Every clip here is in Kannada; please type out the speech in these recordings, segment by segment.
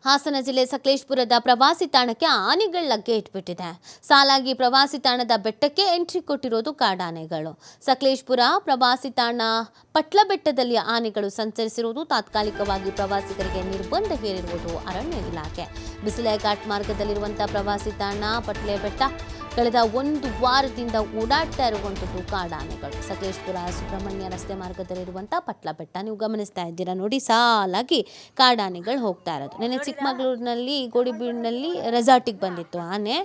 ಹಾಸನ ಜಿಲ್ಲೆ ಸಕಲೇಶಪುರದ ಪ್ರವಾಸಿ ತಾಣಕ್ಕೆ ಆನೆಗಳ ಲಗ್ಗೆ ಇಟ್ಬಿಟ್ಟಿದೆ. ಸಾಲಾಗಿ ಪ್ರವಾಸಿ ತಾಣದ ಬೆಟ್ಟಕ್ಕೆ ಎಂಟ್ರಿ ಕೊಟ್ಟಿರೋದು ಕಾಡಾನೆಗಳು. ಸಕಲೇಶಪುರ ಪ್ರವಾಸಿ ತಾಣ ಪಟ್ಲಬೆಟ್ಟದಲ್ಲಿ ಆನೆಗಳು ಸಂಚರಿಸಿರುವುದು, ತಾತ್ಕಾಲಿಕವಾಗಿ ಪ್ರವಾಸಿಗರಿಗೆ ನಿರ್ಬಂಧ ಹೇರಿರುವುದು ಅರಣ್ಯ ಇಲಾಖೆ. ಬಿಸಿಲೆ ಘಾಟ್ ಮಾರ್ಗದಲ್ಲಿರುವಂತಹ ಪ್ರವಾಸಿ ತಾಣ ಪಟ್ಲಬೆಟ್ಟ ಕಳೆದ ಒಂದು ವಾರದಿಂದ ಓಡಾಡ್ತಾ ಇರುವಂಥದ್ದು ಕಾಡಾನೆಗಳು. ಸಕಲೇಶಪುರ ಸುಬ್ರಹ್ಮಣ್ಯ ರಸ್ತೆ ಮಾರ್ಗದಲ್ಲಿರುವಂಥ ಪಟ್ಲಬೆಟ್ಟ ನೀವು ಗಮನಿಸ್ತಾ ಇದ್ದೀರಾ ನೋಡಿ, ಸಾಲಾಗಿ ಕಾಡಾನೆಗಳು ಹೋಗ್ತಾ ಇರೋದು. ನೆನ್ನೆ ಚಿಕ್ಕಮಗಳೂರಿನಲ್ಲಿ ಗೋಡಿಬೀಡಿನಲ್ಲಿ ರೆಸಾರ್ಟಿಗೆ ಬಂದಿತ್ತು ಆನೆ.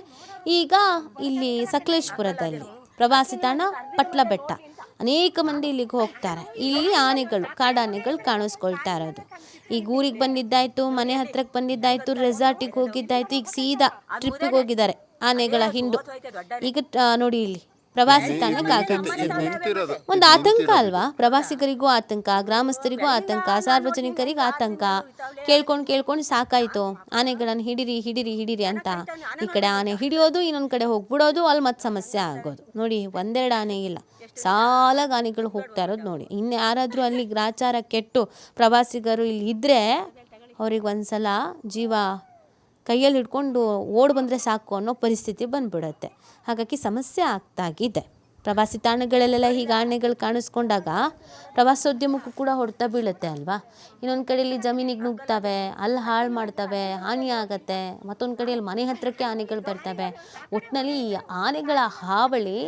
ಈಗ ಇಲ್ಲಿ ಸಕಲೇಶಪುರದಲ್ಲಿ ಪ್ರವಾಸಿ ತಾಣ ಪಟ್ಲಬೆಟ್ಟ, ಅನೇಕ ಮಂದಿ ಇಲ್ಲಿಗೆ ಹೋಗ್ತಾರೆ. ಇಲ್ಲಿ ಆನೆಗಳು, ಕಾಡಾನೆಗಳು ಕಾಣಿಸ್ಕೊಳ್ತಾ ಇರೋದು. ಈಗ ಊರಿಗೆ ಬಂದಿದ್ದಾಯ್ತು, ಮನೆ ಹತ್ರಕ್ಕೆ ಬಂದಿದ್ದಾಯ್ತು, ರೆಸಾರ್ಟಿಗೆ ಹೋಗಿದ್ದಾಯ್ತು, ಈಗ ಸೀದಾ ಟ್ರಿಪ್ಪಿಗೆ ಹೋಗಿದ್ದಾರೆ ಆನೆಗಳ ಹಿಂಡು. ಈಗ ನೋಡಿ ಇಲ್ಲಿ ಪ್ರವಾಸಿ ತಾಣಕ್ಕೆ ಆಗಮಿಸ್ತಿರೋದು. ಒಂದು ಆತಂಕ ಅಲ್ವಾ? ಪ್ರವಾಸಿಗರಿಗೂ ಆತಂಕ, ಗ್ರಾಮಸ್ಥರಿಗೂ ಆತಂಕ, ಸಾರ್ವಜನಿಕರಿಗೆ ಆತಂಕ. ಕೇಳ್ಕೊಂಡು ಸಾಕಾಯ್ತು, ಆನೆಗಳನ್ನು ಹಿಡಿರಿ ಅಂತ. ಈ ಕಡೆ ಆನೆ ಹಿಡಿಯೋದು, ಇನ್ನೊಂದು ಕಡೆ ಹೋಗ್ಬಿಡೋದು, ಅಲ್ಲಿ ಮತ್ತೆ ಸಮಸ್ಯೆ ಆಗೋದು. ನೋಡಿ, ಒಂದೆರಡು ಆನೆ ಇಲ್ಲ, ಸಾಲಾಗಿ ಆನೆಗಳು ಹೋಗ್ತಾ ಇರೋದು ನೋಡಿ. ಇನ್ನು ಯಾರಾದರೂ ಅಲ್ಲಿ ಗ್ರಾಚಾರ ಕೆಟ್ಟು ಪ್ರವಾಸಿಗರು ಇಲ್ಲಿ ಇದ್ದರೆ ಅವ್ರಿಗೆ ಒಂದ್ಸಲ ಜೀವ ಕೈಯಲ್ಲಿ ಹಿಡ್ಕೊಂಡು ಓಡಿ ಬಂದರೆ ಸಾಕು ಅನ್ನೋ ಪರಿಸ್ಥಿತಿ ಬಂದ್ಬಿಡುತ್ತೆ. ಹಾಗಾಗಿ ಸಮಸ್ಯೆ ಆಗ್ತಾಗಿದೆ. ಪ್ರವಾಸಿ ತಾಣಗಳಲ್ಲೆಲ್ಲ ಹೀಗೆ ಆನೆಗಳು ಕಾಣಿಸ್ಕೊಂಡಾಗ ಪ್ರವಾಸೋದ್ಯಮಕ್ಕೂ ಕೂಡ ಹೊಡೆತ ಬೀಳುತ್ತೆ ಅಲ್ವಾ? ಇನ್ನೊಂದು ಕಡೆಯಲ್ಲಿ ಜಮೀನಿಗೆ ನುಗ್ತವೆ, ಅಲ್ಲಿ ಹಾಳು ಮಾಡ್ತವೆ, ಹಾನಿ ಆಗತ್ತೆ. ಮತ್ತೊಂದು ಕಡೆಯಲ್ಲಿ ಮನೆ ಹತ್ರಕ್ಕೆ ಆನೆಗಳು ಬರ್ತವೆ. ಒಟ್ಟಿನಲ್ಲಿ ಈ ಆನೆಗಳ ಹಾವಳಿ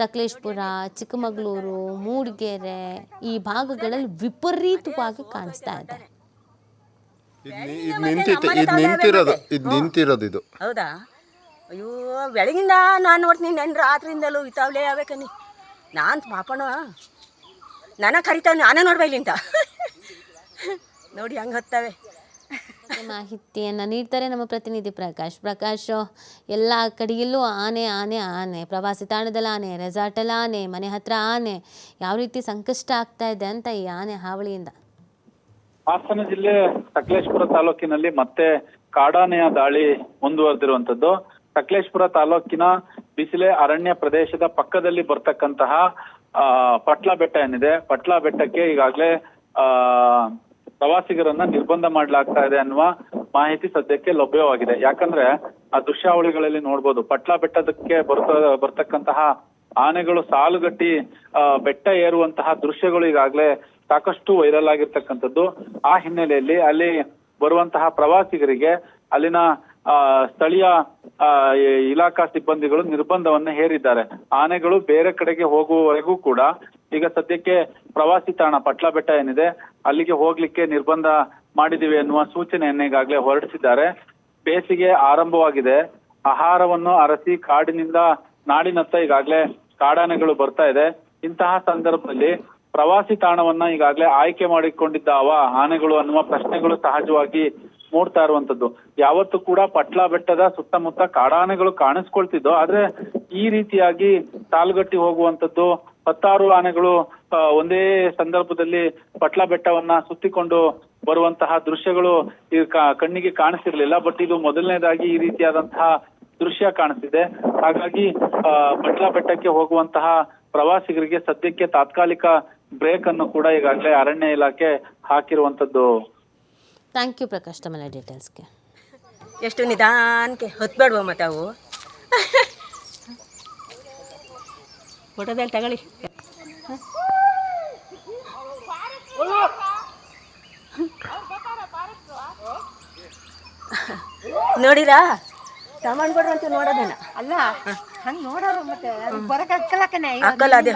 ಸಕಲೇಶಪುರ, ಚಿಕ್ಕಮಗಳೂರು, ಮೂಡಿಗೆರೆ ಈ ಭಾಗಗಳಲ್ಲಿ ವಿಪರೀತವಾಗಿ ಕಾಣಿಸ್ತಾ ಇದೆ. ಹೌದಾ? ಅಯ್ಯೋ, ಬೆಳಗಿಂದ ನಾನು ನೋಡ್ತೀನಿ, ನನ್ನ ರಾತ್ರಿಯಿಂದಲೂ ಇತಾವಲೇ ಆಗ್ಬೇಕನಿ. ನಾನು ಪಾಪಣ ನನ್ನ ಕರಿತಾವೆ, ನಾನೇ ನೋಡ್ಬೈಲಿ ಅಂತ ನೋಡಿ ಹಂಗೆ ಹೊತ್ತವೆ. ಮಾಹಿತಿಯನ್ನು ನೀಡ್ತಾರೆ ನಮ್ಮ ಪ್ರತಿನಿಧಿ ಪ್ರಕಾಶ್. ಎಲ್ಲ ಕಡೆಯಲ್ಲೂ ಆನೆ, ಪ್ರವಾಸಿ ತಾಣದಲ್ಲಿ ಆನೆ, ರೆಸಾರ್ಟಲ್ಲಿ ಆನೆ, ಮನೆ ಹತ್ರ ಆನೆ, ಯಾವ ರೀತಿ ಸಂಕಷ್ಟ ಆಗ್ತಾ ಇದೆ ಅಂತ ಈ ಆನೆ ಹಾವಳಿಯಿಂದ. ಹಾಸನ ಜಿಲ್ಲೆ ಸಕಲೇಶಪುರ ತಾಲೂಕಿನಲ್ಲಿ ಮತ್ತೆ ಕಾಡಾನೆಯ ದಾಳಿ ಮುಂದುವರೆದಿರುವಂತದ್ದು. ಸಕಲೇಶಪುರ ತಾಲೂಕಿನ ಬಿಸಿಲೆ ಅರಣ್ಯ ಪ್ರದೇಶದ ಪಕ್ಕದಲ್ಲಿ ಬರ್ತಕ್ಕಂತಹ ಪಟ್ಲಬೆಟ್ಟ ಏನಿದೆ, ಪಟ್ಲಬೆಟ್ಟಕ್ಕೆ ಈಗಾಗಲೇ ಪ್ರವಾಸಿಗರನ್ನ ನಿರ್ಬಂಧ ಮಾಡಲಾಗ್ತಾ ಇದೆ ಅನ್ನುವ ಮಾಹಿತಿ ಸದ್ಯಕ್ಕೆ ಲಭ್ಯವಾಗಿದೆ. ಯಾಕಂದ್ರೆ ಆ ದೃಶ್ಯಾವಳಿಗಳಲ್ಲಿ ನೋಡ್ಬೋದು, ಪಟ್ಲಬೆಟ್ಟದಕ್ಕೆ ಬರ್ತಕ್ಕಂತಹ ಆನೆಗಳು ಸಾಲುಗಟ್ಟಿ ಬೆಟ್ಟ ಏರುವಂತಹ ದೃಶ್ಯಗಳು ಈಗಾಗಲೇ ಸಾಕಷ್ಟು ವೈರಲ್ ಆಗಿರ್ತಕ್ಕಂಥದ್ದು. ಆ ಹಿನ್ನೆಲೆಯಲ್ಲಿ ಅಲ್ಲಿ ಬರುವಂತಹ ಪ್ರವಾಸಿಗರಿಗೆ ಅಲ್ಲಿನ ಸ್ಥಳೀಯ ಇಲಾಖಾ ಸಿಬ್ಬಂದಿಗಳು ನಿರ್ಬಂಧವನ್ನ ಹೇರಿದ್ದಾರೆ. ಆನೆಗಳು ಬೇರೆ ಕಡೆಗೆ ಹೋಗುವವರೆಗೂ ಕೂಡ ಈಗ ಸದ್ಯಕ್ಕೆ ಪ್ರವಾಸಿ ತಾಣ ಪಟ್ಲಬೆಟ್ಟ ಏನಿದೆ ಅಲ್ಲಿಗೆ ಹೋಗ್ಲಿಕ್ಕೆ ನಿರ್ಬಂಧ ಮಾಡಿದಿವಿ ಅನ್ನುವ ಸೂಚನೆಯನ್ನ ಈಗಾಗಲೇ ಹೊರಡಿಸಿದ್ದಾರೆ. ಬೇಸಿಗೆ ಆರಂಭವಾಗಿದೆ. ಆಹಾರವನ್ನು ಅರಸಿ ಕಾಡಿನಿಂದ ನಾಡಿನತ್ತ ಈಗಾಗಲೇ ಕಾಡಾನೆಗಳು ಬರ್ತಾ ಇದೆ. ಇಂತಹ ಸಂದರ್ಭದಲ್ಲಿ ಪ್ರವಾಸಿ ತಾಣವನ್ನ ಈಗಾಗಲೇ ಆಯ್ಕೆ ಮಾಡಿಕೊಂಡಿದ್ದ ಆನೆಗಳು ಅನ್ನುವ ಪ್ರಶ್ನೆಗಳು ಸಹಜವಾಗಿ ಮೂಡ್ತಾ ಇರುವಂತದ್ದು. ಯಾವತ್ತು ಕೂಡ ಪಟ್ಲಬೆಟ್ಟದ ಸುತ್ತಮುತ್ತ ಕಾಡಾನೆಗಳು ಕಾಣಿಸ್ಕೊಳ್ತಿದ್ದೋ, ಆದ್ರೆ ಈ ರೀತಿಯಾಗಿ ಸಾಲುಗಟ್ಟಿ ಹೋಗುವಂತದ್ದು, 10 ಆನೆಗಳು ಒಂದೇ ಸಂದರ್ಭದಲ್ಲಿ ಪಟ್ಲಬೆಟ್ಟವನ್ನ ಸುತ್ತಿಕೊಂಡು ಬರುವಂತಹ ದೃಶ್ಯಗಳು ಕಣ್ಣಿಗೆ ಕಾಣಿಸಿರ್ಲಿಲ್ಲ. ಬಟ್ ಇದು ಮೊದಲನೇದಾಗಿ ಈ ರೀತಿಯಾದಂತಹ ದೃಶ್ಯ ಕಾಣಿಸ್ತಿದೆ. ಹಾಗಾಗಿ ಪಟ್ಲಬೆಟ್ಟಕ್ಕೆ ಹೋಗುವಂತಹ ಪ್ರವಾಸಿಗರಿಗೆ ಸದ್ಯಕ್ಕೆ ತಾತ್ಕಾಲಿಕ ಬ್ರೇಕ್ ಅನ್ನು ಕೂಡ ಈಗಾಗಲೇ ಅರಣ್ಯ ಇಲಾಖೆ ಹಾಕಿರುವಂತದ್ದು. ಥ್ಯಾಂಕ್ ಯು ಪ್ರಕಾಶ್, ತಮ್ಮ ಡೀಟೇಲ್ಸ್ಗೆ. ಎಷ್ಟು ನಿಧಾನಕ್ಕೆ ಹೊತ್ಬೇಡ್ವ ಮತ್ತೆ ಅವು ಫೋಟೋದಲ್ಲಿ ತಗೊಳ್ಳಿ. ನೋಡಿರಾ ಸಾಮಾನು ಕೊಡ್ರಂತ ನೋಡೋದನ್ನ ಅಲ್ಲ ಹಂಗೆ ನೋಡೋರು ಮತ್ತೆ ಬರಕ್ಕೆ ಹಾಕಲ್ಲ ಅದೇ